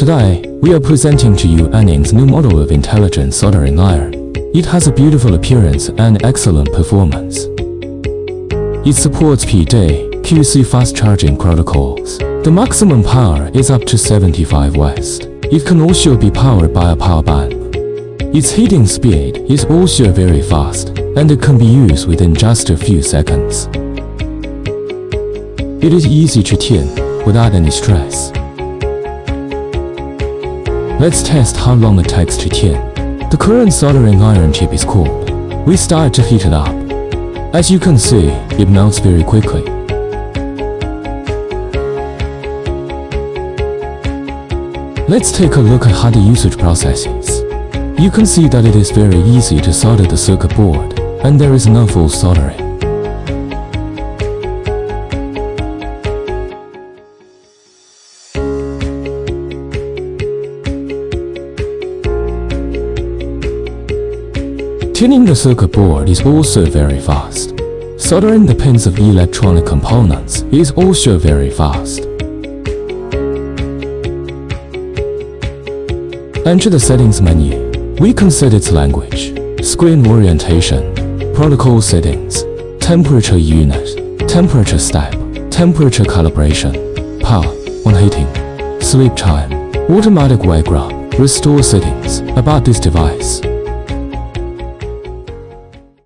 Today, we are presenting to you ANENG's new model of intelligent soldering iron. It has a beautiful appearance and excellent performance. It supports PD, QC fast charging protocols. The maximum power is up to 75 watts. It can also be powered by a power bank. Its heating speed is also very fast, and it can be used within just a few seconds. It is easy to tune without any stress. Let's test how long it takes to tune. The current soldering iron chip is cooled. We start to heat it up. As you can see, it melts very quickly. Let's take a look at how the usage process is. You can see that it is very easy to solder the circuit board, and there is no full soldering. Tuning the circuit board is also very fast. Soldering the pins of electronic components is also very fast. Enter the settings menu. We can set its language, screen orientation, protocol settings, temperature unit, temperature step, temperature calibration, power, on heating, sleep time, automatic wake up, restore settings. About this device,